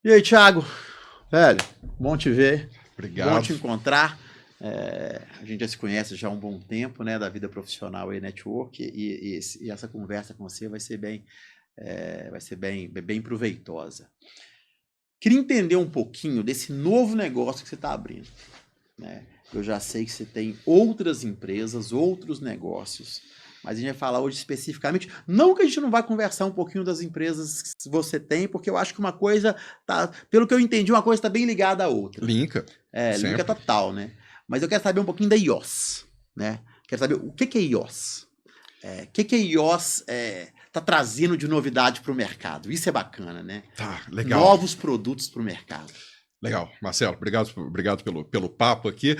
E aí, Thiago? Velho, bom te ver, bom Obrigado. te encontrar. A gente já se conhece já há um bom tempo, né, da vida profissional e network, e essa conversa com você vai ser bem proveitosa. Queria entender um pouquinho desse novo negócio que você está abrindo, né? Eu já sei que você tem outras empresas, outros negócios, mas a gente vai falar hoje especificamente. Não que a gente não vai conversar um pouquinho das empresas que você tem, porque eu acho que uma coisa tá, pelo que eu entendi, uma coisa está bem ligada à outra. Linka, Linka sempre. total, né? Mas eu quero saber um pouquinho da iOS, né? Quero saber o que é iOS. O que a iOS tá trazendo de novidade para o mercado. Isso é bacana, né? Tá, legal. Novos produtos para o mercado. Legal, Marcelo, obrigado pelo papo aqui.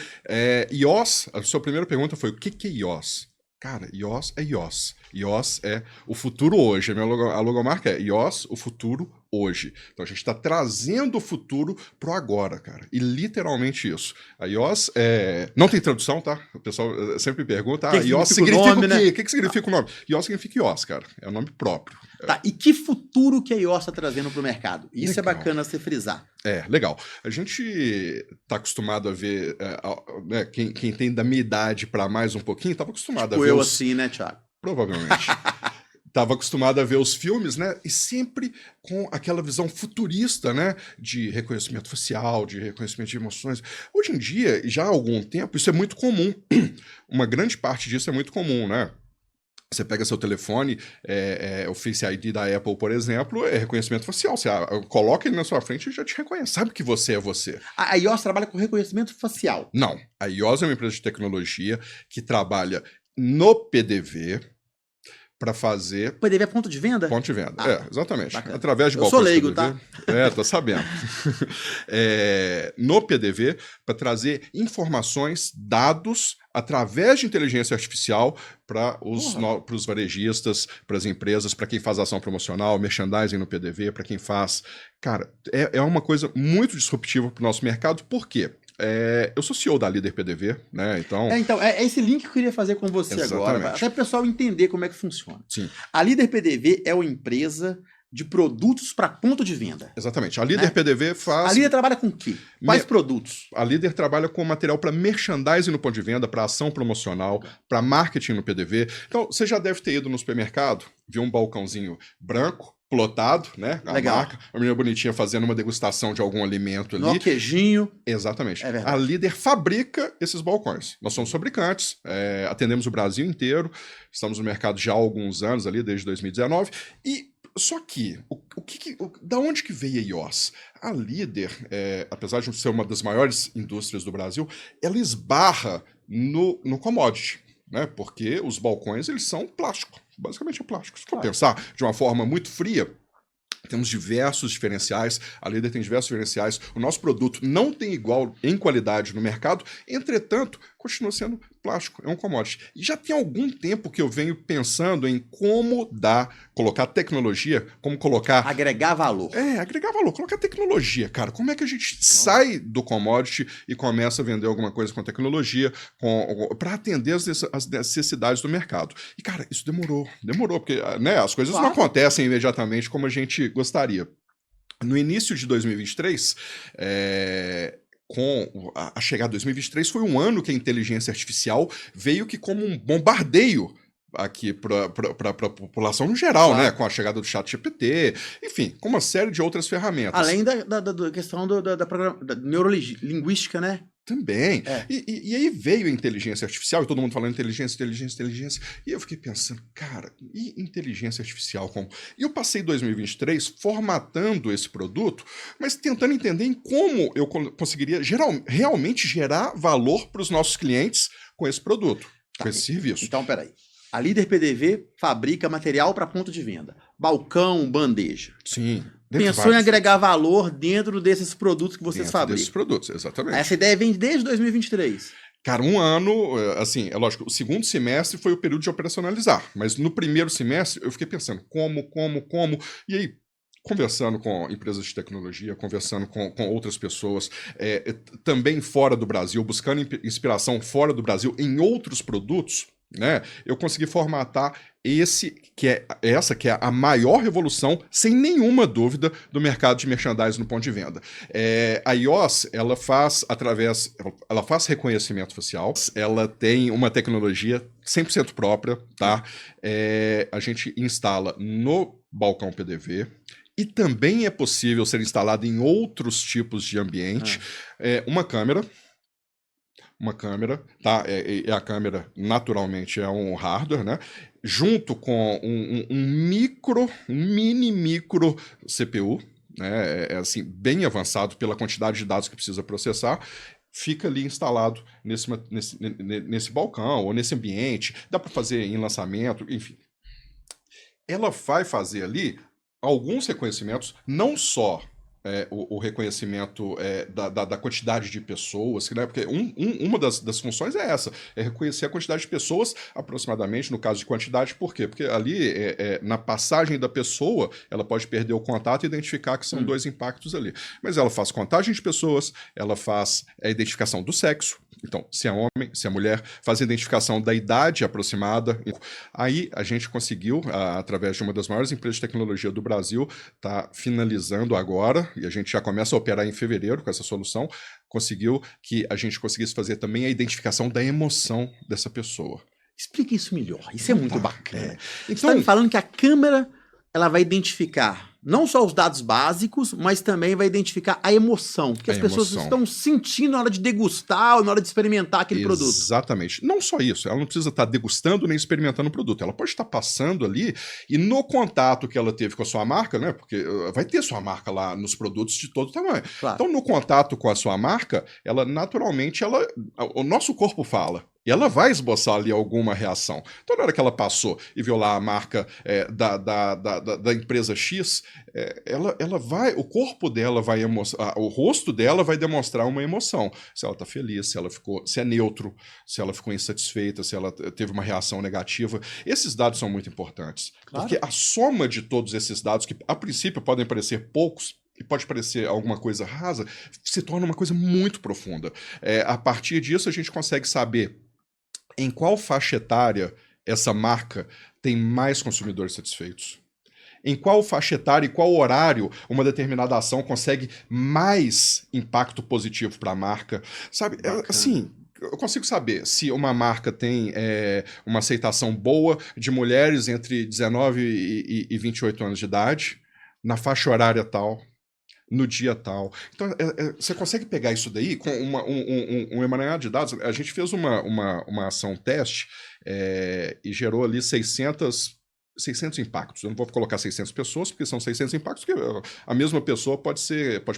iOS, a sua primeira pergunta foi o que é iOS? Cara, iOS é iOS. iOS é o futuro hoje. A logomarca é iOS, o futuro hoje. Então a gente está trazendo o futuro pro agora, cara. E literalmente isso. A iOS não tem tradução, tá? O pessoal sempre pergunta, Que iOS significa o significa nome, o quê? né? O que significa o nome? iOS significa iOS, cara. É o nome próprio. Tá, e que futuro que a iOS está trazendo para o mercado? Isso Legal. é bacana você frisar. Legal. A gente tá acostumado a ver, né, quem tem da minha idade para mais um pouquinho, tava acostumado a ver Eu os... assim, né, Thiago? Provavelmente. Tava acostumado a ver os filmes, né? E sempre com aquela visão futurista, né? De reconhecimento facial, de reconhecimento de emoções. Hoje em dia, já há algum tempo, isso é muito comum. Uma grande parte disso é muito comum, né? Você pega seu telefone, o Face ID da Apple, por exemplo, é reconhecimento facial. Você coloca ele na sua frente e já te reconhece. Sabe que você é você. A iOS trabalha com reconhecimento facial. Não. A iOS é uma empresa de tecnologia que trabalha no PDV para fazer... PDV é ponto de venda? Ponto de venda. Exatamente. Bacana. Através de Eu sou balcões leigo, PDV. tá? Tô sabendo. No PDV, para trazer informações, dados, através de inteligência artificial para os varejistas, para as empresas, para quem faz ação promocional, merchandising no PDV, para quem faz... Cara, é uma coisa muito disruptiva para o nosso mercado. Por quê? Eu sou CEO da Líder PDV, né? Então, é esse link que eu queria fazer com você agora, até o pessoal entender como é que funciona. Sim. A Líder PDV é uma empresa de produtos para ponto de venda. Exatamente. A Líder PDV faz... A Líder trabalha com o quê? Quais produtos? A Líder trabalha com material para merchandising no ponto de venda, para ação promocional, para marketing no PDV. Então, você já deve ter ido no supermercado, viu um balcãozinho branco, plotado, né? Legal. Marca, uma menina bonitinha fazendo uma degustação de algum alimento ali. No queijinho. Exatamente. É verdade. A Líder fabrica esses balcões. Nós somos fabricantes, atendemos o Brasil inteiro, estamos no mercado já há alguns anos ali, desde 2019, só que, da onde que veio a iOS? A Líder, apesar de ser uma das maiores indústrias do Brasil, ela esbarra no commodity, né? Porque os balcões, eles são plástico, basicamente é plástico. Se for pensar de uma forma muito fria, temos diversos diferenciais, a Líder tem diversos diferenciais, o nosso produto não tem igual em qualidade no mercado, entretanto, continua sendo plástico, é um commodity. E já tem algum tempo que eu venho pensando em como colocar tecnologia, como colocar... Agregar valor. Agregar valor, colocar tecnologia, cara. Como é que a gente sai do commodity e começa a vender alguma coisa com tecnologia para atender as necessidades do mercado? E, cara, isso demorou, porque, né, as coisas não acontecem imediatamente como a gente gostaria. No início de 2023, com a chegada de 2023, foi um ano que a inteligência artificial veio que como um bombardeio aqui para a população no geral, né? Com a chegada do ChatGPT, enfim, com uma série de outras ferramentas. Além da questão da neurolinguística, né? Também. E aí veio a inteligência artificial, e todo mundo falando inteligência. E eu fiquei pensando, cara, e inteligência artificial como? E eu passei 2023 formatando esse produto, mas tentando entender em como eu conseguiria realmente gerar valor para os nossos clientes com esse produto, com esse serviço. Então, peraí. A Líder PDV fabrica material para ponto de venda. Balcão, bandeja. Sim. Pensou em agregar valor dentro desses produtos que vocês fabricam. Desses produtos, exatamente. Essa ideia vem desde 2023. Cara, um ano, assim, é lógico, o segundo semestre foi o período de operacionalizar, mas no primeiro semestre eu fiquei pensando como, e aí conversando com empresas de tecnologia, conversando com outras pessoas, também fora do Brasil, buscando inspiração fora do Brasil em outros produtos, né? Eu consegui formatar essa que é a maior revolução, sem nenhuma dúvida, do mercado de merchandising no ponto de venda. A iOS, ela faz reconhecimento facial, ela tem uma tecnologia 100% própria, tá? A gente instala no balcão PDV, e também é possível ser instalado em outros tipos de ambiente. Uma câmera, tá? A câmera, naturalmente, é um hardware, né? Junto com um mini micro CPU, né? Assim, bem avançado pela quantidade de dados que precisa processar. Fica ali instalado nesse balcão ou nesse ambiente. Dá para fazer em lançamento, enfim. Ela vai fazer ali alguns reconhecimentos, não só o reconhecimento da quantidade de pessoas, né? Porque uma das funções é essa, é reconhecer a quantidade de pessoas aproximadamente, no caso de quantidade, por quê? Porque ali, na passagem da pessoa, ela pode perder o contato e identificar que são dois impactos ali. Mas ela faz contagem de pessoas, ela faz a identificação do sexo, então, se é homem, se é mulher, faz a identificação da idade aproximada. Aí a gente conseguiu, através de uma das maiores empresas de tecnologia do Brasil, tá finalizando agora, e a gente já começa a operar em fevereiro com essa solução, conseguiu que a gente conseguisse fazer também a identificação da emoção dessa pessoa. Explique isso melhor. Isso é muito bacana. Então, você está me falando que a câmera ela vai identificar não só os dados básicos, mas também vai identificar a emoção que as pessoas estão sentindo na hora de degustar ou na hora de experimentar aquele produto. Exatamente. Não só isso, ela não precisa estar degustando nem experimentando o produto. Ela pode estar passando ali e no contato que ela teve com a sua marca, né? Porque vai ter sua marca lá nos produtos de todo tamanho. Claro. Então, no contato com a sua marca, ela naturalmente, o nosso corpo fala. E ela vai esboçar ali alguma reação. Então, na hora que ela passou e viu lá a marca da empresa X, ela vai, o corpo dela vai o rosto dela vai demonstrar uma emoção. Se ela está feliz, se é neutro, se ela ficou insatisfeita, se ela teve uma reação negativa. Esses dados são muito importantes. Claro. Porque a soma de todos esses dados, que a princípio podem parecer poucos, e pode parecer alguma coisa rasa, se torna uma coisa muito profunda. A partir disso, a gente consegue saber em qual faixa etária essa marca tem mais consumidores satisfeitos. Em qual faixa etária e qual horário uma determinada ação consegue mais impacto positivo para a marca. Sabe, assim, eu consigo saber se uma marca tem uma aceitação boa de mulheres entre 19 e 28 anos de idade, na faixa horária tal, no dia tal. Então, você consegue pegar isso daí com um emaranhado de dados. A gente fez uma ação teste e gerou ali 600 impactos. Eu não vou colocar 600 pessoas, porque são 600 impactos que a mesma pessoa pode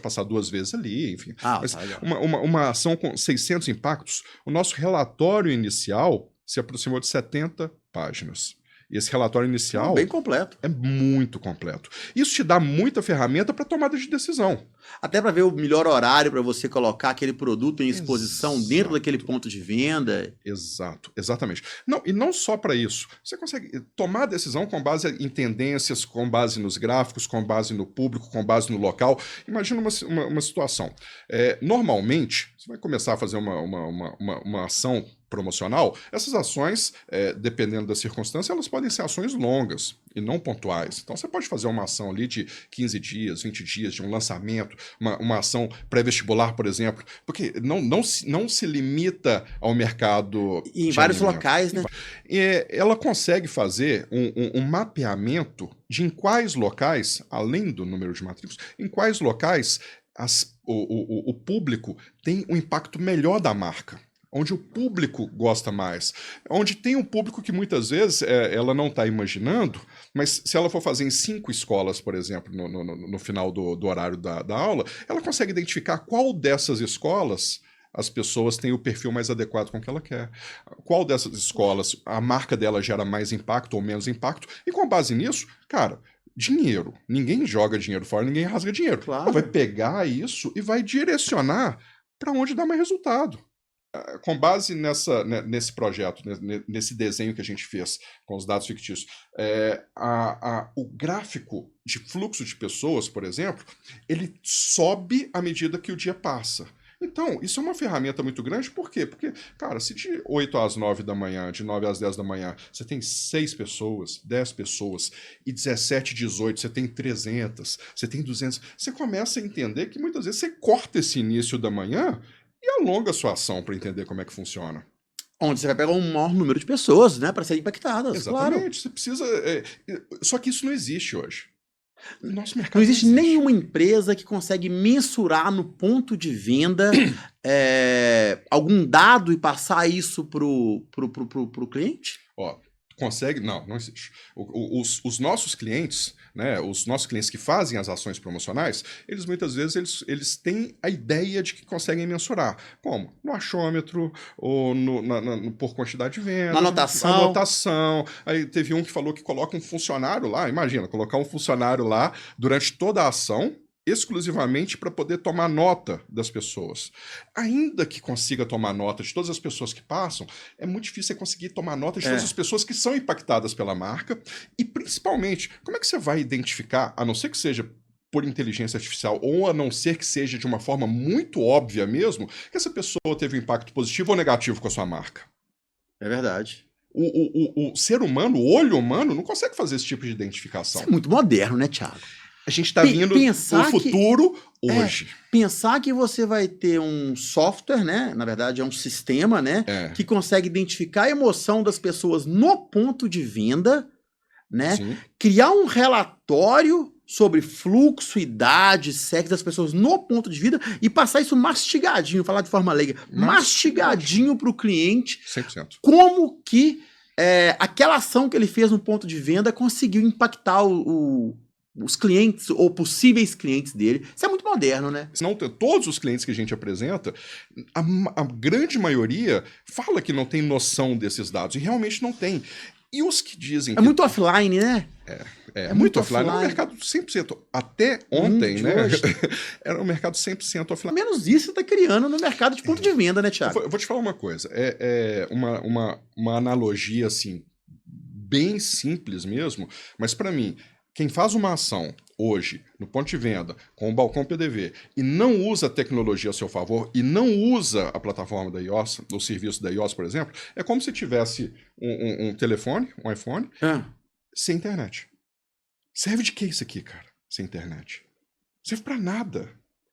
passar 2 vezes ali, enfim. Mas uma ação com 600 impactos, o nosso relatório inicial se aproximou de 70 páginas. E esse relatório inicial bem completo. É muito completo. Isso te dá muita ferramenta para tomada de decisão. Até para ver o melhor horário para você colocar aquele produto em exposição dentro daquele ponto de venda. Exato, exatamente. E não só para isso. Você consegue tomar decisão com base em tendências, com base nos gráficos, com base no público, com base no local. Imagina uma situação. Normalmente, você vai começar a fazer uma ação promocional, essas ações, dependendo da circunstância, elas podem ser ações longas e não pontuais. Então, você pode fazer uma ação ali de 15 dias, 20 dias, de um lançamento, uma ação pré-vestibular, por exemplo, porque não se limita ao mercado. E em vários locais, né? Ela consegue fazer um mapeamento de em quais locais, além do número de matrículas, em quais locais o público tem um impacto melhor da marca. Onde o público gosta mais, onde tem um público que muitas vezes ela não está imaginando, mas se ela for fazer em 5 escolas, por exemplo, no final do horário da aula, ela consegue identificar qual dessas escolas as pessoas têm o perfil mais adequado com o que ela quer. Qual dessas escolas a marca dela gera mais impacto ou menos impacto, e com base nisso, cara, dinheiro. Ninguém joga dinheiro fora, ninguém rasga dinheiro. Claro. Ela vai pegar isso e vai direcionar para onde dá mais resultado. Com base nesse projeto, nesse desenho que a gente fez com os dados fictícios, o gráfico de fluxo de pessoas, por exemplo, ele sobe à medida que o dia passa. Então, isso é uma ferramenta muito grande, por quê? Porque, cara, se de 8 às 9 da manhã, de 9 às 10 da manhã, você tem 6 pessoas, 10 pessoas, e 17, 18, você tem 300, você tem 200, você começa a entender que muitas vezes você corta esse início da manhã e alonga a sua ação para entender como é que funciona. Onde você vai pegar um maior número de pessoas, né, para serem impactadas, claro. Exatamente, você precisa... Só que isso não existe hoje. O nosso mercado Não existe nenhuma empresa que consegue mensurar no ponto de venda algum dado e passar isso pro cliente? Ó, consegue? Não, não existe. Os nossos clientes, né, os nossos clientes que fazem as ações promocionais, eles muitas vezes eles têm a ideia de que conseguem mensurar. Como? No achômetro, ou por quantidade de vendas, Na anotação. Anotação. Aí teve um que falou que coloca um funcionário lá, imagina, colocar um funcionário lá durante toda a ação, exclusivamente para poder tomar nota das pessoas. Ainda que consiga tomar nota de todas as pessoas que passam, é muito difícil você conseguir tomar nota de todas as pessoas que são impactadas pela marca e, principalmente, como é que você vai identificar, a não ser que seja por inteligência artificial ou a não ser que seja de uma forma muito óbvia mesmo, que essa pessoa teve um impacto positivo ou negativo com a sua marca? É verdade. O ser humano, o olho humano, não consegue fazer esse tipo de identificação. Isso é muito moderno, né, Thiago? A gente está vindo no futuro hoje. Pensar que você vai ter um software, né? Na verdade, é um sistema, né? Que consegue identificar a emoção das pessoas no ponto de venda, né? Sim. Criar um relatório sobre fluxo, idade, sexo das pessoas no ponto de venda e passar isso mastigadinho, falar de forma leiga, mastigadinho para o cliente. 100%. Como que aquela ação que ele fez no ponto de venda conseguiu impactar os clientes ou possíveis clientes dele. Isso é muito moderno, né? Senão, todos os clientes que a gente apresenta, a grande maioria fala que não tem noção desses dados, e realmente não tem. E os que dizem... muito offline, né? É muito offline. É um mercado 100%. Até ontem, né? Era um mercado 100% offline. Menos isso você está criando no mercado de ponto de venda, né, Thiago? Eu vou te falar uma coisa. Uma analogia, assim, bem simples mesmo, mas para mim... Quem faz uma ação hoje, no ponto de venda, com o balcão PDV, e não usa a tecnologia a seu favor, e não usa a plataforma da iOS, o serviço da iOS, por exemplo, é como se tivesse um telefone, um iPhone, sem internet. Serve de que isso aqui, cara? Sem internet. Serve pra nada.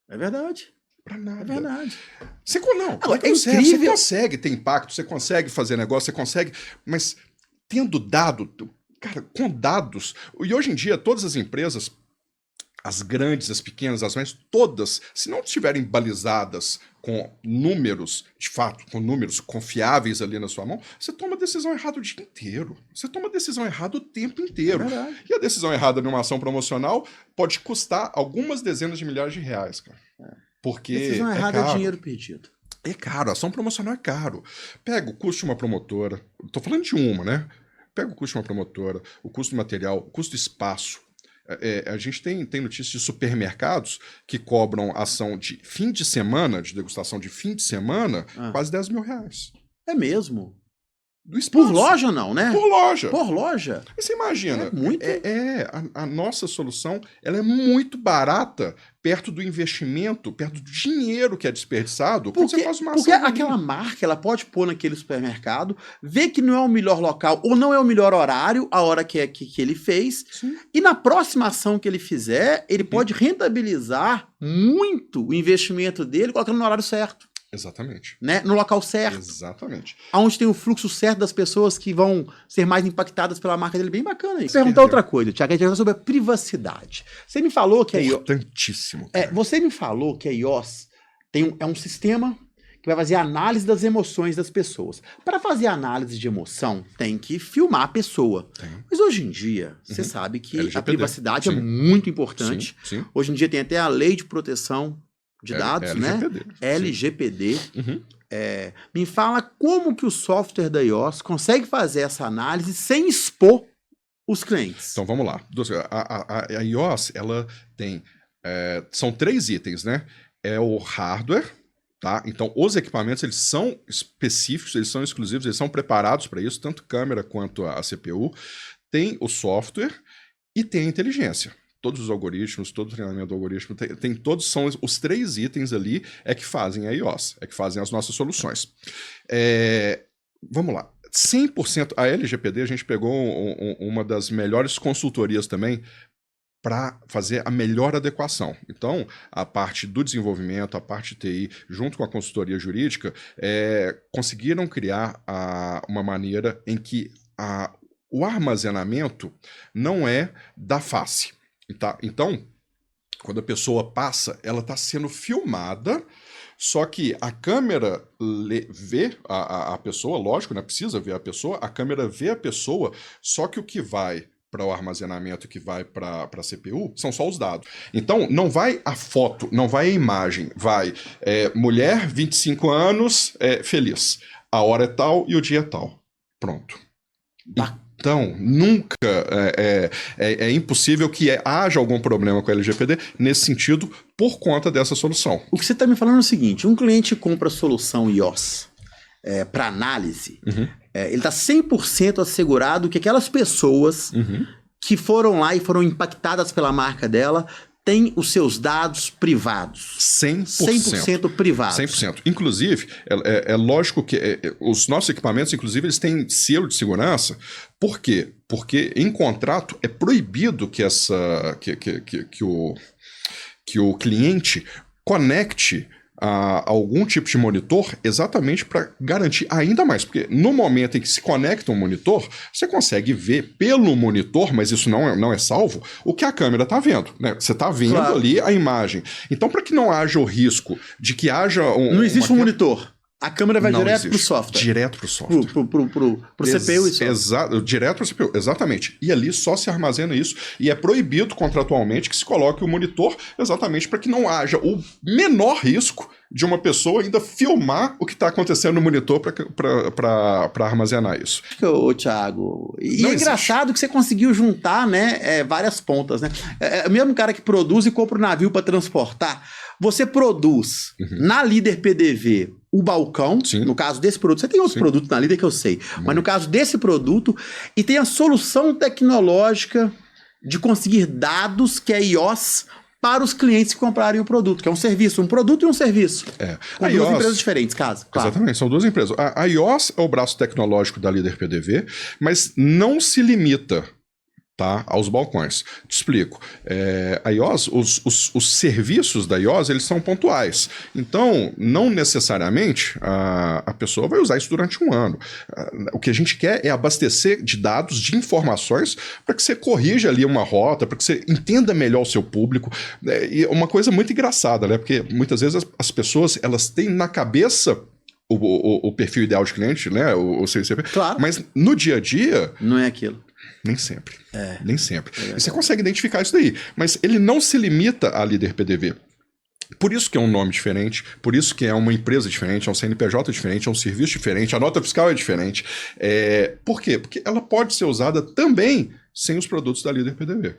É verdade. Pra nada. É verdade. Você consegue ter impacto, você consegue fazer negócio, você consegue, mas tendo dado... Cara, com dados... E hoje em dia, todas as empresas, as grandes, as pequenas, as médias, todas, se não estiverem balizadas com números, de fato, com números confiáveis ali na sua mão, você toma decisão errada o dia inteiro. Você toma decisão errada o tempo inteiro. E a decisão errada numa ação promocional pode custar algumas dezenas de milhares de reais, cara. Porque decisão errada é dinheiro perdido. É caro, a ação promocional é caro. Pega o custo de uma promotora, tô falando de uma, né? Pega o custo de uma promotora, o custo do material, o custo do espaço. A gente tem notícias de supermercados que cobram ação de fim de semana, de degustação de fim de semana, quase 10 mil reais. É mesmo? Do espaço. Por loja não, né? Por loja. Por loja. E você imagina, muito... a nossa solução ela é muito barata perto do investimento, perto do dinheiro que é desperdiçado quando você faz uma ação. Porque aquela marca, ela pode pôr naquele supermercado, ver que não é o melhor local ou não é o melhor horário, a hora que ele fez, e na próxima ação que ele fizer, ele pode rentabilizar muito o investimento dele colocando no horário certo. Exatamente. Né? No local certo. Exatamente. Onde tem o fluxo certo das pessoas que vão ser mais impactadas pela marca dele. Bem bacana isso. Vou perguntar outra coisa, Thiago. A gente vai falar sobre a privacidade. Você me falou que Importantíssimo. Você me falou que a iOS é um sistema que vai fazer análise das emoções das pessoas. Para fazer análise de emoção, tem que filmar a pessoa. Mas hoje em dia, você sabe que LGPD. A privacidade é muito importante. Sim. Hoje em dia tem até a lei de proteção de dados, LGPD, né? LGPD. Me fala como que o software da iOS consegue fazer essa análise sem expor os clientes. Então vamos lá. A iOS, ela tem... são 3 itens, né? É o hardware, tá? Então os equipamentos, eles são específicos, eles são exclusivos, eles são preparados para isso, tanto câmera quanto a CPU. Tem o software e tem a inteligência. todos os algoritmos, todo o treinamento do algoritmo, tem todos, são os 3 itens ali que fazem a iOS, que fazem as nossas soluções. Vamos lá. 100%, a LGPD, a gente pegou uma das melhores consultorias também para fazer a melhor adequação. Então, a parte do desenvolvimento, a parte TI, junto com a consultoria jurídica, conseguiram criar uma maneira em que o armazenamento não é da face. Tá? Então, quando a pessoa passa, ela está sendo filmada, só que a câmera vê a pessoa, lógico, né? Precisa ver a pessoa, a câmera vê a pessoa, só que o que vai para o armazenamento, que vai para a CPU, são só os dados. Então, não vai a foto, não vai a imagem, vai mulher, 25 anos, feliz. A hora é tal e o dia é tal. Pronto. Então, nunca é impossível que haja algum problema com a LGPD nesse sentido por conta dessa solução. O que você está me falando é o seguinte, um cliente compra a solução iOS para análise, ele está 100% assegurado que aquelas pessoas que foram lá e foram impactadas pela marca dela têm os seus dados privados. 100% privados. 100%. Inclusive, é lógico que os nossos equipamentos, inclusive, eles têm selo de segurança. Por quê? Porque em contrato é proibido que o cliente conecte a algum tipo de monitor exatamente para garantir ainda mais. Porque no momento em que se conecta um monitor, você consegue ver pelo monitor, mas isso não é salvo, o que a câmera está vendo. Né? Você está vendo ali a imagem. Então, para que não haja o risco de que haja Não existe um monitor. A câmera vai direto para o software. Direto para o software. Pro CPU e software. Direto para o CPU, exatamente. E ali só se armazena isso. E é proibido contratualmente que se coloque o monitor exatamente para que não haja o menor risco de uma pessoa ainda filmar o que está acontecendo no monitor para armazenar isso. Ô, Thiago, e é engraçado que você conseguiu juntar, né, várias pontas, né? É o mesmo cara que produz e compra um navio para transportar. Você produz na Líder PDV o balcão, no caso desse produto, você tem outros produtos na Líder que eu sei, mas no caso desse produto, e tem a solução tecnológica de conseguir dados que é iOS para os clientes que comprarem o produto, que é um serviço, um produto e um serviço. Com duas empresas diferentes, caso. Claro. Exatamente, são duas empresas. A iOS é o braço tecnológico da Líder PDV, mas não se limita, tá, aos balcões. Te explico. A iOS, os serviços da iOS, eles são pontuais. Então, não necessariamente a pessoa vai usar isso durante um ano. O que a gente quer é abastecer de dados, de informações, para que você corrija ali uma rota, para que você entenda melhor o seu público. E uma coisa muito engraçada, né? Porque muitas vezes as pessoas, elas têm na cabeça o perfil ideal de cliente, né? O CCP. Claro. Mas no dia a dia... Não é aquilo. Nem sempre. Nem sempre. E você consegue identificar isso daí. Mas ele não se limita à Líder PDV. Por isso que é um nome diferente, por isso que é uma empresa diferente, é um CNPJ diferente, é um serviço diferente, a nota fiscal é diferente. Por quê? Porque ela pode ser usada também sem os produtos da Líder PDV.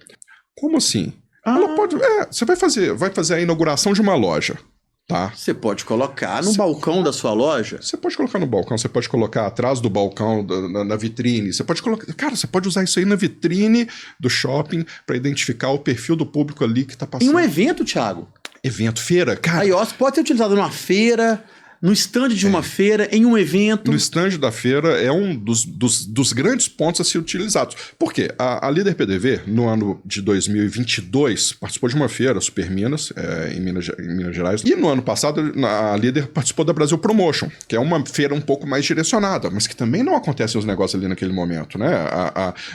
Como assim? Ela pode... você vai fazer a inauguração de uma loja. Tá. Você pode colocar no balcão da sua loja? Você pode colocar no balcão, você pode colocar atrás do balcão, na vitrine. Você pode colocar. Cara, você pode usar isso aí na vitrine do shopping para identificar o perfil do público ali que tá passando. Em um evento, Thiago. Evento, feira, cara. A iOS pode ser utilizada numa feira, no stand de uma feira, em um evento. No stand da feira é um dos grandes pontos a ser utilizados. Por quê? A Líder PDV, no ano de 2022, participou de uma feira, Super Minas, em Minas Gerais. E no ano passado, a Líder participou da Brasil Promotion, que é uma feira um pouco mais direcionada, mas que também não acontecem os negócios ali naquele momento, né?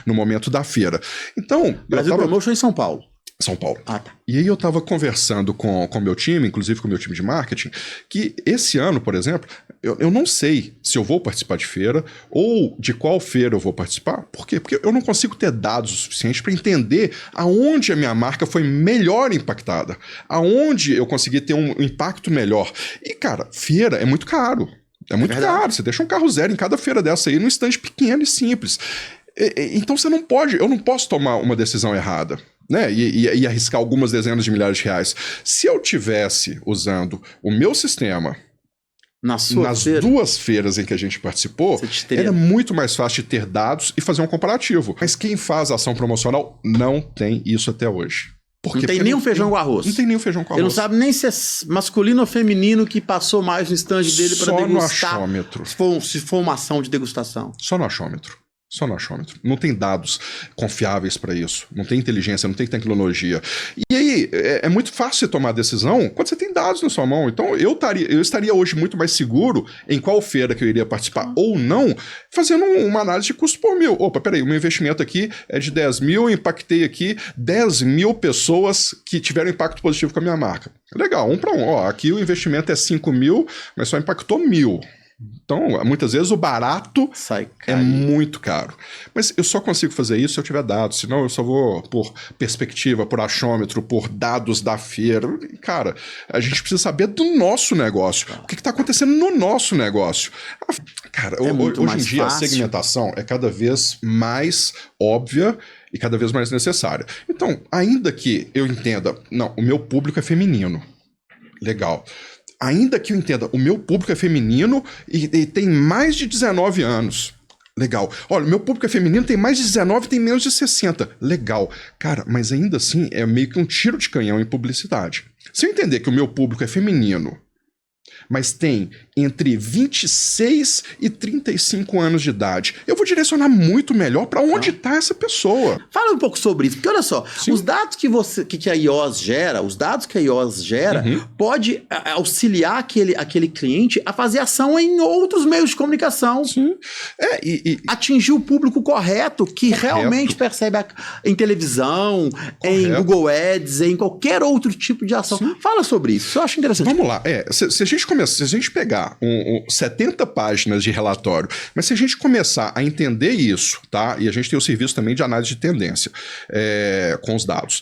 No momento da feira. Então... Brasil Promotion em São Paulo. São Paulo. Tá. E aí eu estava conversando com o meu time, inclusive com o meu time de marketing, que esse ano, por exemplo, eu não sei se eu vou participar de feira ou de qual feira eu vou participar. Por quê? Porque eu não consigo ter dados o suficiente para entender aonde a minha marca foi melhor impactada, aonde eu consegui ter um impacto melhor. E, cara, feira é muito caro. É muito caro. Você deixa um carro zero em cada feira dessa aí num stand pequeno e simples. Então eu não posso tomar uma decisão errada. Né? E arriscar algumas dezenas de milhares de reais. Se eu tivesse usando o meu sistema nas duas feiras em que a gente participou, era muito mais fácil de ter dados e fazer um comparativo. Mas quem faz a ação promocional não tem isso até hoje. Por quê? Não tem Porque nem um feijão com arroz. Não tem nem um feijão com arroz. Ele não sabe nem se é masculino ou feminino que passou mais no stand dele para degustar. Só no achômetro. Se for uma ação de degustação. Só no achômetro. Só no achômetro. Não tem dados confiáveis para isso. Não tem inteligência, não tem tecnologia. E aí, é muito fácil você tomar decisão quando você tem dados na sua mão. Então, eu estaria hoje muito mais seguro em qual feira que eu iria participar ou não, fazendo uma análise de custo por mil. Opa, peraí, o meu investimento aqui é de 10 mil, impactei aqui 10 mil pessoas que tiveram impacto positivo com a minha marca. Legal, 1 para 1. Ó, aqui o investimento é 5 mil, mas só impactou 1.000. Então, muitas vezes o barato é muito caro. Mas eu só consigo fazer isso se eu tiver dados, senão eu só vou por perspectiva, por achômetro, por dados da feira. Cara, a gente precisa saber do nosso negócio. O que está acontecendo no nosso negócio? Cara, hoje em dia fácil. A segmentação é cada vez mais óbvia e cada vez mais necessária. Então, ainda que eu entenda, não, o meu público é feminino. Legal. Ainda que eu entenda, o meu público é feminino e tem mais de 19 anos. Legal. Olha, meu público é feminino, tem mais de 19 e tem menos de 60. Legal. Cara, mas ainda assim é meio que um tiro de canhão em publicidade. Se eu entender que o meu público é feminino, mas tem entre 26 e 35 anos de idade, eu vou direcionar muito melhor para onde está essa pessoa. Fala um pouco sobre isso, porque olha só, Sim. Os dados que a iOS gera, pode auxiliar aquele cliente a fazer ação em outros meios de comunicação. Sim. Atingir o público correto, que realmente percebe em televisão, em Google Ads, em qualquer outro tipo de ação. Sim. Fala sobre isso, eu acho interessante. Vamos lá, se a gente pegar 70 páginas de relatório, mas se a gente começar a entender isso, tá? E a gente tem o serviço também de análise de tendência com os dados.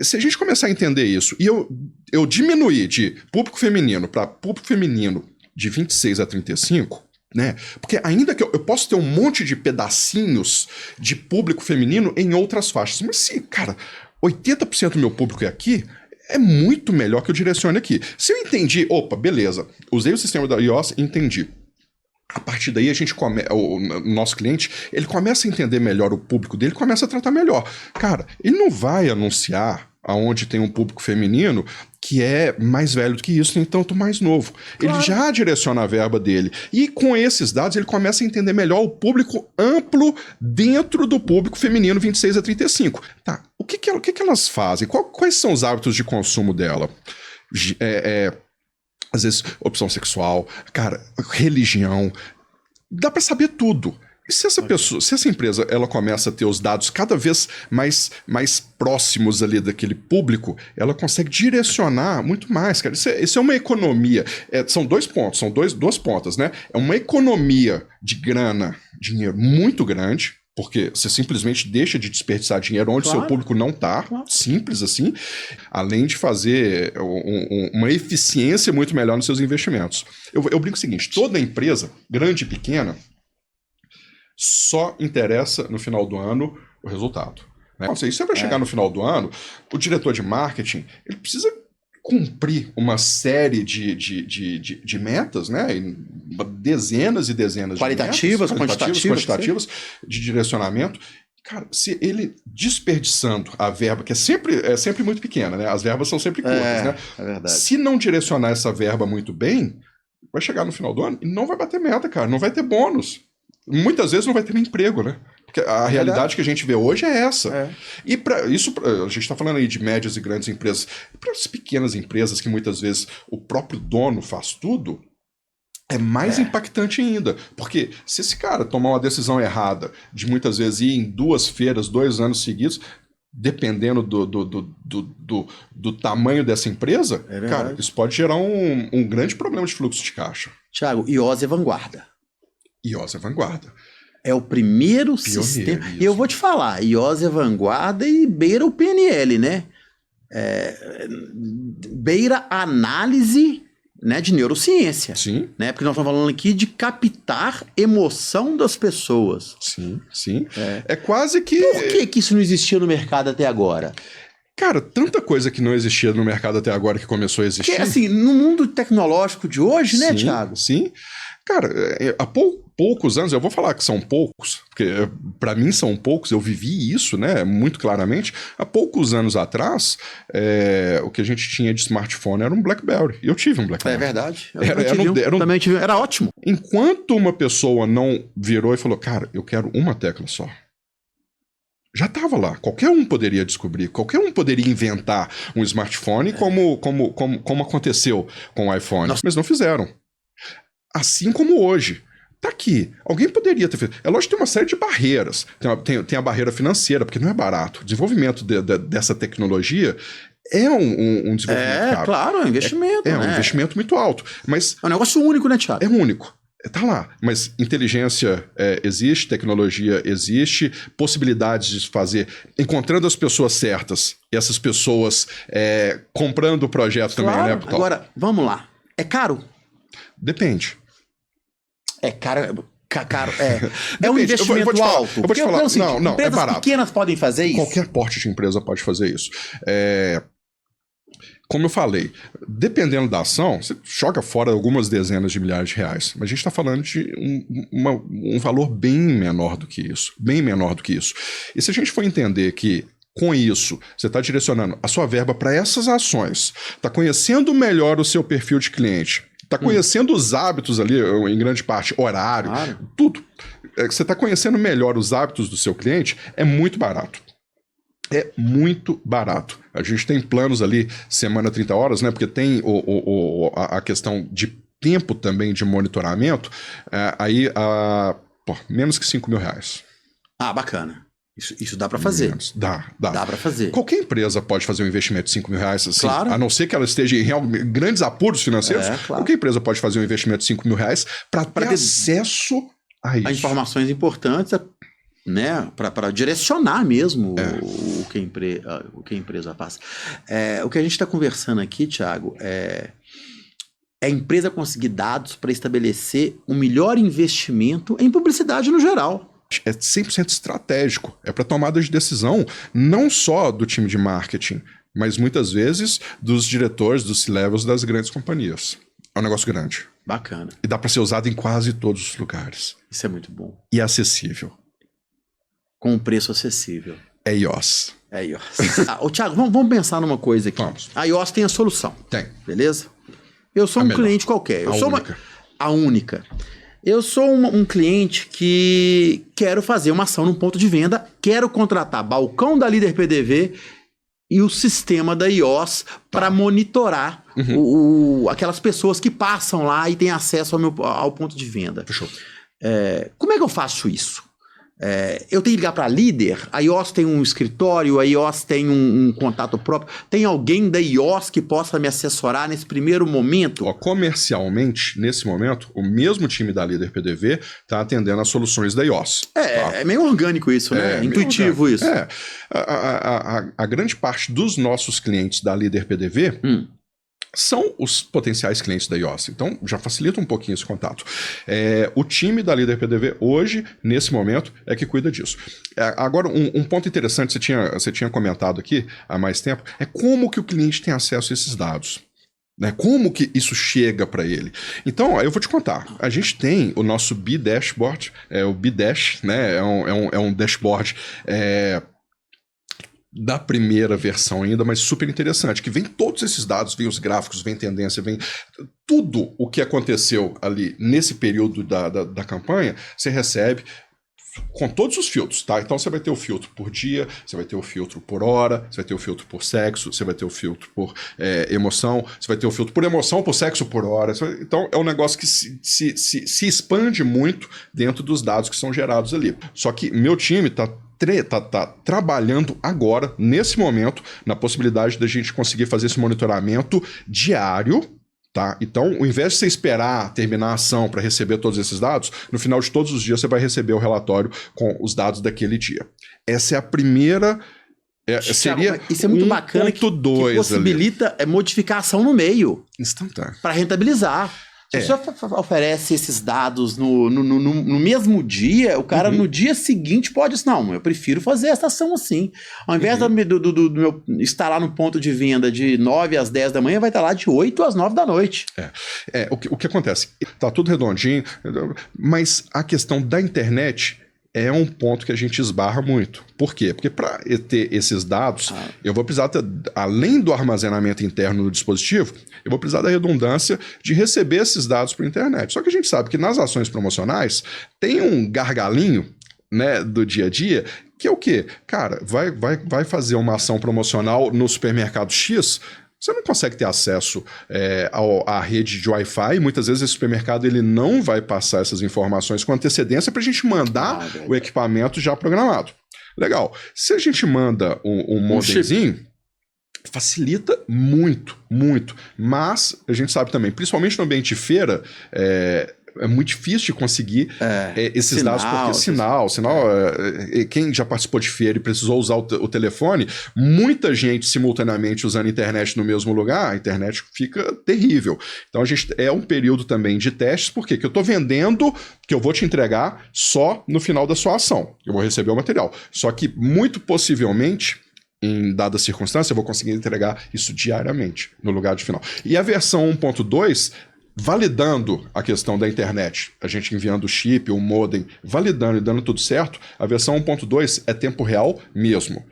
Se a gente começar a entender isso e eu diminuir de público feminino para público feminino de 26 a 35, né? Porque ainda que eu posso ter um monte de pedacinhos de público feminino em outras faixas, mas se, cara, 80% do meu público é aqui, é muito melhor que eu direcione aqui. Se eu entendi, opa, beleza, usei o sistema da iOS e entendi. A partir daí, o nosso cliente, ele começa a entender melhor o público dele, começa a tratar melhor. Cara, ele não vai anunciar aonde tem um público feminino que é mais velho do que isso, nem tanto mais novo. Claro. Ele já direciona a verba dele. E com esses dados, ele começa a entender melhor o público amplo dentro do público feminino 26 a 35. Tá, o que elas fazem? Quais são os hábitos de consumo dela? Às vezes, opção sexual, cara, religião. Dá para saber tudo. E se essa empresa ela começa a ter os dados cada vez mais próximos ali daquele público, ela consegue direcionar muito mais, cara. Isso é uma economia. São dois pontos, são duas pontas, né? É uma economia de grana, dinheiro muito grande, porque você simplesmente deixa de desperdiçar dinheiro onde seu público não está, simples assim, além de fazer uma eficiência muito melhor nos seus investimentos. Eu brinco o seguinte, toda empresa, grande e pequena, só interessa no final do ano o resultado. Né? Então, se você vai chegar no final do ano, o diretor de marketing ele precisa cumprir uma série de metas, né? Dezenas e dezenas qualitativas, de metas, quantitativas de direcionamento. Cara, se ele desperdiçando a verba, que é sempre muito pequena, né? As verbas são sempre curtas, né? É verdade. Se não direcionar essa verba muito bem, vai chegar no final do ano e não vai bater meta, cara. Não vai ter bônus. Muitas vezes não vai ter nem emprego, né? Porque a realidade que a gente vê hoje é essa. E para isso, a gente está falando aí de médias e grandes empresas. Para as pequenas empresas que muitas vezes o próprio dono faz tudo, é mais impactante ainda. Porque se esse cara tomar uma decisão errada de muitas vezes ir em 2 feiras, 2 anos seguidos, dependendo do tamanho dessa empresa, cara, isso pode gerar um grande problema de fluxo de caixa. Thiago, iOS é vanguarda. iOS é vanguarda. É o primeiro sistema. E eu vou te falar, iOS é vanguarda e beira o PNL, né? Beira a análise, né, de neurociência. Sim. Né? Porque nós estamos falando aqui de captar emoção das pessoas. Sim, sim. É quase que... Por que isso não existia no mercado até agora? Cara, tanta coisa que não existia no mercado até agora que começou a existir. Porque, assim, no mundo tecnológico de hoje, né, Thiago? Sim. Cara, há poucos anos, eu vou falar que são poucos, porque para mim são poucos, eu vivi isso, né, muito claramente. Há poucos anos atrás, o que a gente tinha de smartphone era um BlackBerry. Eu tive um BlackBerry. É verdade. Também tive, era ótimo. Enquanto uma pessoa não virou e falou, cara, eu quero uma tecla só. Já estava lá. Qualquer um poderia descobrir, qualquer um poderia inventar um smartphone como aconteceu com o iPhone. Mas não fizeram. Assim como hoje. Tá aqui. Alguém poderia ter feito. É lógico que tem uma série de barreiras. Tem a barreira financeira, porque não é barato. O desenvolvimento dessa tecnologia é um desenvolvimento caro. Claro, é um investimento. Um investimento muito alto. Mas é um negócio único, né, Thiago? É único. Tá lá. Mas inteligência existe, tecnologia existe, possibilidades de fazer, encontrando as pessoas certas, e essas pessoas comprando o projeto também, né? Agora, vamos lá. É caro? Depende. É caro. É um investimento alto. Eu vou te falar. Não, empresas é barato. Pequenas podem fazer isso. Qualquer porte de empresa pode fazer isso. Como eu falei, dependendo da ação, você joga fora algumas dezenas de milhares de reais. Mas a gente está falando de um valor bem menor do que isso. Bem menor do que isso. E se a gente for entender que com isso, você está direcionando a sua verba para essas ações, está conhecendo melhor o seu perfil de cliente, está conhecendo os hábitos ali, em grande parte, horário, tudo. Você está conhecendo melhor os hábitos do seu cliente, é muito barato. É muito barato. A gente tem planos ali, semana 30 horas, né? Porque tem a questão de tempo também de monitoramento, menos que R$5.000. Ah, bacana. Isso dá para fazer. Dá para fazer. Qualquer empresa pode fazer um investimento de R$5.000, assim, claro. A não ser que ela esteja em grandes apuros financeiros. Claro. Qualquer empresa pode fazer um investimento de R$5.000 para ter acesso a isso. A informações importantes, né, para direcionar mesmo o que a empresa passa. O que a gente está conversando aqui, Thiago, é a empresa conseguir dados para estabelecer o melhor investimento em publicidade no geral. É 100% estratégico. É para tomada de decisão não só do time de marketing, mas muitas vezes dos diretores, dos C-levels das grandes companhias. É um negócio grande. Bacana. E dá para ser usado em quase todos os lugares. Isso é muito bom. E é acessível. Com um preço acessível. É iOS. É iOS. Thiago, vamos pensar numa coisa aqui. Vamos. A iOS tem a solução. Tem. Beleza? Eu sou um cliente qualquer. A única. Eu sou um cliente que quero fazer uma ação num ponto de venda, quero contratar balcão da Líder PDV e o sistema da iOS para monitorar aquelas pessoas que passam lá e têm acesso ao ponto de venda. Fechou. Como é que eu faço isso? Eu tenho que ligar para a Líder, a iOS tem um escritório, a iOS tem um contato próprio, tem alguém da iOS que possa me assessorar nesse primeiro momento? Comercialmente, nesse momento, o mesmo time da Líder PDV está atendendo as soluções da iOS. É meio orgânico isso, né? Intuitivo isso. A grande parte dos nossos clientes da Líder PDV são os potenciais clientes da iOS. Então, já facilita um pouquinho esse contato. O time da Líder PDV hoje, nesse momento, é que cuida disso. Agora, um ponto interessante, você tinha comentado aqui há mais tempo, é como que o cliente tem acesso a esses dados. Né? Como que isso chega para ele? Então, eu vou te contar. A gente tem o nosso B-Dashboard, o B-Dash, né? É um dashboard da primeira versão ainda, mas super interessante, que vem todos esses dados, vem os gráficos, vem tendência, vem tudo o que aconteceu ali nesse período da campanha, você recebe com todos os filtros, tá? Então você vai ter o filtro por dia, você vai ter o filtro por hora, você vai ter o filtro por sexo, você vai ter o filtro por emoção, você vai ter o filtro por emoção, por sexo, por hora. Então é um negócio que se expande muito dentro dos dados que são gerados ali. Só que meu time tá trabalhando agora, nesse momento, na possibilidade da gente conseguir fazer esse monitoramento diário, tá? Então, ao invés de você esperar terminar a ação para receber todos esses dados, no final de todos os dias você vai receber o relatório com os dados daquele dia. Essa é a primeira... seria isso é muito bacana que possibilita modificar a ação no meio. Instantâneo. Para rentabilizar. Se você oferece esses dados no mesmo dia, o cara no dia seguinte pode dizer, não, eu prefiro fazer essa ação assim. Ao invés do meu estar lá no ponto de venda de 9 às 10 da manhã, vai estar lá de 8 às 9 da noite. O que acontece? Tá tudo redondinho, mas a questão da internet é um ponto que a gente esbarra muito. Por quê? Porque para ter esses dados, eu vou precisar, além do armazenamento interno do dispositivo, eu vou precisar da redundância de receber esses dados para a internet. Só que a gente sabe que nas ações promocionais tem um gargalinho, né, do dia a dia, que é o quê? Cara, vai fazer uma ação promocional no supermercado X, você não consegue ter acesso à rede de Wi-Fi. Muitas vezes esse supermercado ele não vai passar essas informações com antecedência para a gente mandar o equipamento já programado. Legal. Se a gente manda um modemzinho, facilita muito, muito. Mas a gente sabe também, principalmente no ambiente de feira, é muito difícil de conseguir esses dados, porque sinal, quem já participou de feira e precisou usar o telefone, muita gente simultaneamente usando a internet no mesmo lugar, a internet fica terrível. Então a gente um período também de testes, porque eu estou vendendo que eu vou te entregar só no final da sua ação, eu vou receber o material. Só que muito possivelmente, em dada circunstância, eu vou conseguir entregar isso diariamente no lugar de final. E a versão 1.2, validando a questão da internet, a gente enviando o chip, o modem, validando e dando tudo certo, a versão 1.2 é tempo real mesmo.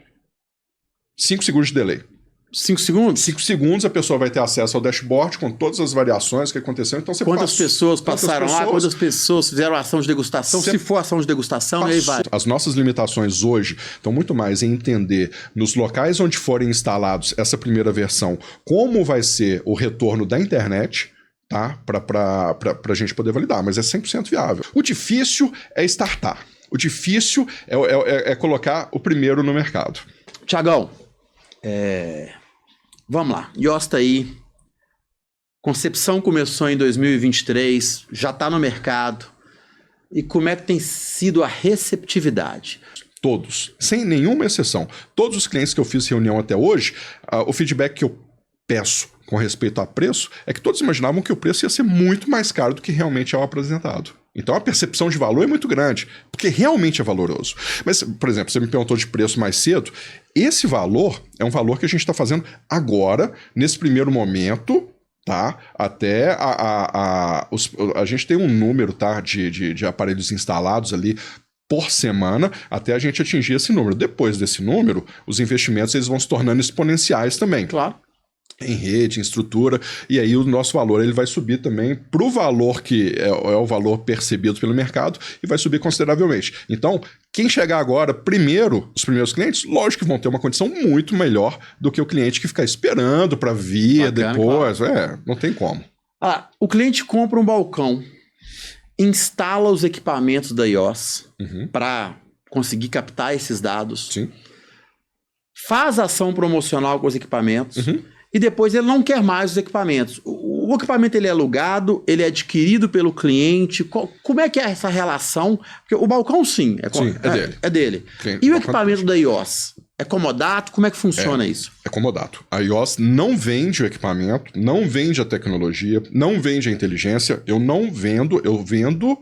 5 segundos de delay. 5 segundos? 5 segundos a pessoa vai ter acesso ao dashboard com todas as variações que aconteceram. Então, quantas pessoas passaram lá, quantas pessoas fizeram ação de degustação, se for ação de degustação, e aí vai. As nossas limitações hoje estão muito mais em entender nos locais onde forem instalados essa primeira versão, como vai ser o retorno da internet, tá? Para a gente poder validar, mas é 100% viável. O difícil é startar. O difícil é colocar o primeiro no mercado. Tiagão, vamos lá. IOS está aí. Concepção começou em 2023, já está no mercado. E como é que tem sido a receptividade? Todos, sem nenhuma exceção. Todos os clientes que eu fiz reunião até hoje, o feedback que eu peço com respeito a preço, é que todos imaginavam que o preço ia ser muito mais caro do que realmente é o apresentado. Então a percepção de valor é muito grande, porque realmente é valoroso. Mas, por exemplo, você me perguntou de preço mais cedo, esse valor é um valor que a gente está fazendo agora, nesse primeiro momento, tá? Até a gente tem um número, tá, de aparelhos instalados ali por semana, até a gente atingir esse número. Depois desse número, os investimentos eles vão se tornando exponenciais também. Claro. Em rede, em estrutura, e aí o nosso valor ele vai subir também para o valor que é o valor percebido pelo mercado e vai subir consideravelmente. Então, quem chegar agora primeiro, os primeiros clientes, lógico que vão ter uma condição muito melhor do que o cliente que ficar esperando para vir depois. Claro. Não tem como. O cliente compra um balcão, instala os equipamentos da IOS para conseguir captar esses dados, Sim. Faz ação promocional com os equipamentos, e depois ele não quer mais os equipamentos. O equipamento ele é alugado, ele é adquirido pelo cliente. Como é que é essa relação? Porque o balcão, sim, é dele. É dele. E o equipamento da IOS? É comodato? Como é que funciona isso? É comodato. A IOS não vende o equipamento, não vende a tecnologia, não vende a inteligência. Eu não vendo, eu vendo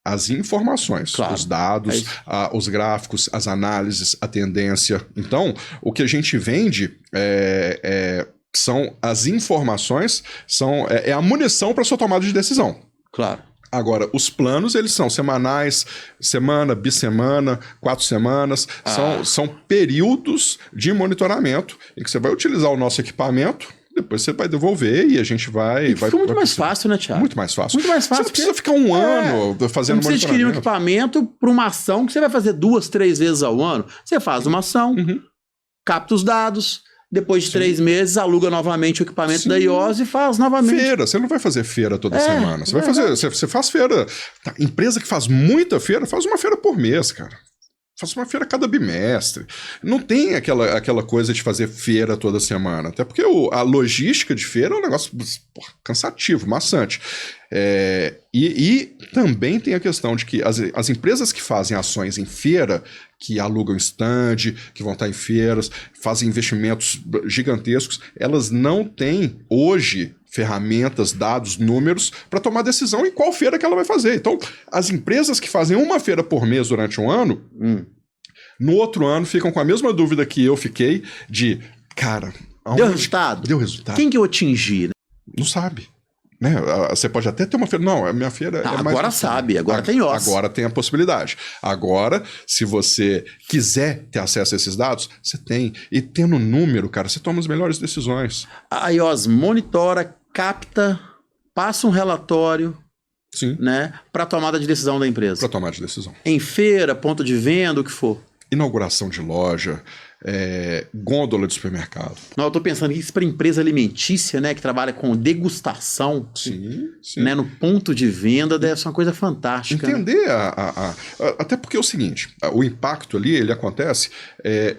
as informações, claro, os dados, os gráficos, as análises, a tendência. Então, o que a gente vende são as informações, é a munição para sua tomada de decisão. Claro. Agora, os planos, eles são semanais, semana, bissemana, 4 semanas. São períodos de monitoramento em que você vai utilizar o nosso equipamento, depois você vai devolver e a gente vai... Fica muito mais fácil, né, Thiago? Muito mais fácil. Muito mais fácil. Você não precisa ficar um ano fazendo monitoramento. Você precisa adquirir um equipamento para uma ação que você vai fazer 2, 3 vezes ao ano. Você faz uma ação, capta os dados, depois de 3 meses aluga novamente o equipamento da IOS e faz novamente. Feira, você não vai fazer feira toda semana. Você vai fazer, você faz feira. Empresa que faz muita feira, faz uma feira por mês, cara. Faz uma feira cada bimestre. Não tem aquela coisa de fazer feira toda semana. Até porque a logística de feira é um negócio cansativo, maçante. E também tem a questão de que as empresas que fazem ações em feira, que alugam stand, que vão estar em feiras, fazem investimentos gigantescos, elas não têm hoje ferramentas, dados, números para tomar decisão em qual feira que ela vai fazer. Então, as empresas que fazem uma feira por mês durante um ano, no outro ano ficam com a mesma dúvida que eu fiquei de, cara... Deu resultado? Deu resultado. Quem que eu atingi? Não sabe. Né? Você pode até ter uma feira. Não, a minha feira é mais. Agora sabe, agora tem IOS. Agora tem a possibilidade. Agora, se você quiser ter acesso a esses dados, você tem. E tendo número, cara, você toma as melhores decisões. A IOS monitora, capta, passa um relatório. Sim. Né, para tomada de decisão da empresa. Para tomada de decisão. Em feira, ponto de venda, o que for. Inauguração de loja, gôndola de supermercado. Não, eu tô pensando isso para empresa alimentícia, né, que trabalha com degustação. Sim. Né, no ponto de venda deve ser uma coisa fantástica. Entender até porque é o seguinte, o impacto ali, ele acontece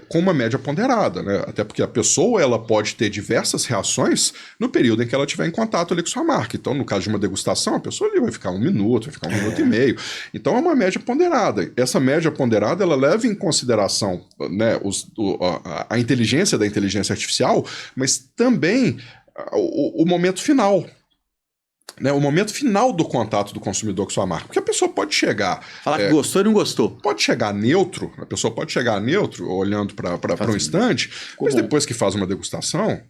com uma média ponderada, né? Até porque a pessoa, ela pode ter diversas reações no período em que ela estiver em contato ali com sua marca. Então, no caso de uma degustação, a pessoa ali vai ficar 1 minuto, vai ficar 1 minuto e meio. Então, é uma média ponderada. Essa média ponderada, ela leva em consideração, né, a inteligência da inteligência artificial, mas também o momento final. Né, o momento final do contato do consumidor com sua marca. Porque a pessoa pode chegar... Falar que gostou e não gostou. Pode chegar neutro, a pessoa pode chegar neutro, olhando para um stand, mas depois que faz uma degustação,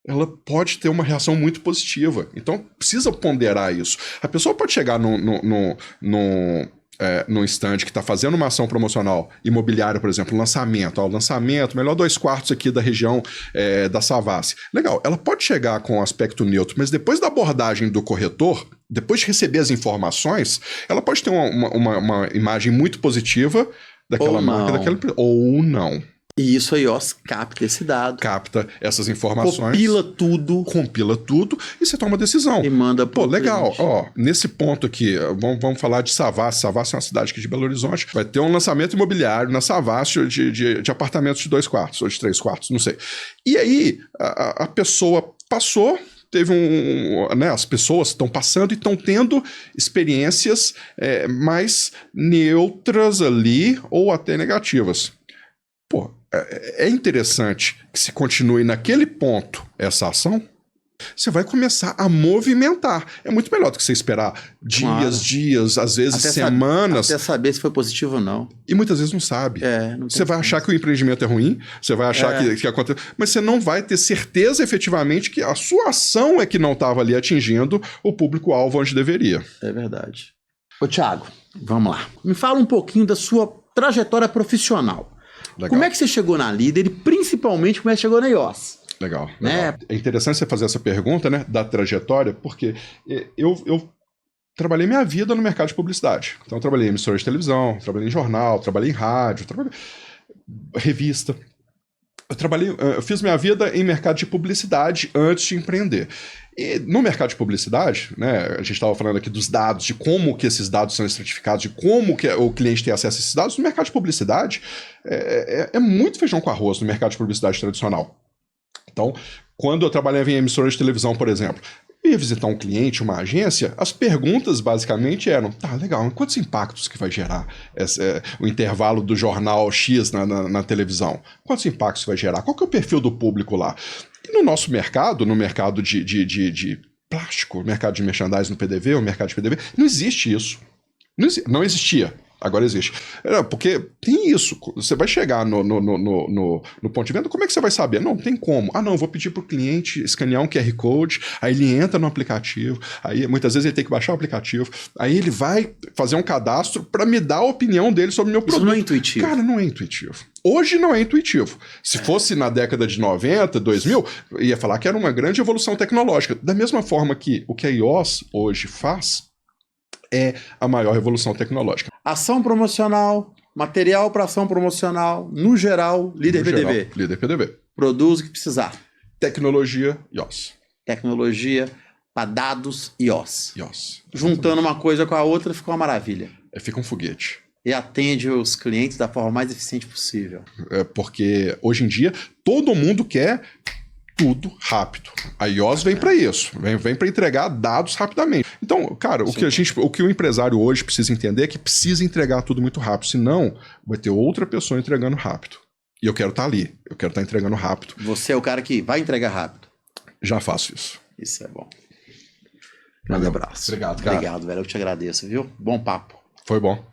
ela pode ter uma reação muito positiva. Então, precisa ponderar isso. A pessoa pode chegar num stand que está fazendo uma ação promocional imobiliária, por exemplo, lançamento, melhor 2 quartos aqui da região da Savassi. Legal, ela pode chegar com um aspecto neutro, mas depois da abordagem do corretor, depois de receber as informações, ela pode ter uma imagem muito positiva daquela marca, ou não. E isso a IOS capta esse dado. Capta essas informações. Compila tudo. E você toma uma decisão. E manda pro legal. cliente. Ó, nesse ponto aqui, vamos falar de Savassi. Savassi é uma cidade aqui de Belo Horizonte. Vai ter um lançamento imobiliário na Savassi de apartamentos de 2 quartos, ou de 3 quartos, não sei. E aí, a pessoa passou... Teve as pessoas estão passando e estão tendo experiências mais neutras ali, ou até negativas. Pô, é interessante que se continue naquele ponto essa ação, você vai começar a movimentar. É muito melhor do que você esperar dias, às vezes até semanas. Até saber se foi positivo ou não. E muitas vezes não sabe. Você vai achar que o empreendimento é ruim, você vai achar que acontece, mas você não vai ter certeza efetivamente que a sua ação é que não estava ali atingindo o público-alvo onde deveria. É verdade. Ô, Thiago, vamos lá. Me fala um pouquinho da sua trajetória profissional. Legal. Como é que você chegou na Líder e principalmente como é que chegou na IOS? Legal. Né? É interessante você fazer essa pergunta, né, da trajetória, porque eu trabalhei minha vida no mercado de publicidade. Então eu trabalhei em emissora de televisão, trabalhei em jornal, trabalhei em rádio, trabalhei em revista. Eu fiz minha vida em mercado de publicidade antes de empreender. E no mercado de publicidade, né, a gente estava falando aqui dos dados, de como que esses dados são estratificados, de como que o cliente tem acesso a esses dados. No mercado de publicidade, é muito feijão com arroz no mercado de publicidade tradicional. Então, quando eu trabalhava em emissora de televisão, por exemplo, ia visitar um cliente, uma agência, as perguntas basicamente eram, tá, legal, quantos impactos que vai gerar o intervalo do jornal X na televisão? Quantos impactos que vai gerar? Qual que é o perfil do público lá? E no nosso mercado, no mercado de plástico, no mercado de merchandising no PDV, o mercado de PDV, não existe isso. Não existia. Agora existe. Porque tem isso. Você vai chegar no ponto de venda, como é que você vai saber? Não tem como. Não, vou pedir para o cliente escanear um QR Code, aí ele entra no aplicativo, aí muitas vezes ele tem que baixar o aplicativo, aí ele vai fazer um cadastro para me dar a opinião dele sobre o meu produto. Isso não é intuitivo. Cara, não é intuitivo. Hoje não é intuitivo. Se fosse na década de 90, 2000, ia falar que era uma grande evolução tecnológica. Da mesma forma que o que a IOS hoje faz é a maior revolução tecnológica. Ação promocional, material para ação promocional, no geral, Líder PDV. Líder PDV. Produz o que precisar. Tecnologia, IOS. Tecnologia para dados, IOS. IOS. Juntando uma coisa com a outra, fica uma maravilha. Fica um foguete. E atende os clientes da forma mais eficiente possível. Porque hoje em dia todo mundo quer tudo rápido. A IOS vem para isso, vem para entregar dados rapidamente. Então, cara, o que o empresário hoje precisa entender é que precisa entregar tudo muito rápido, senão vai ter outra pessoa entregando rápido. E eu quero estar ali, eu quero estar entregando rápido. Você é o cara que vai entregar rápido. Já faço isso. Isso é bom. Grande Valeu. abraço. Obrigado, cara. Obrigado, velho. Eu te agradeço, viu? Bom papo. Foi bom.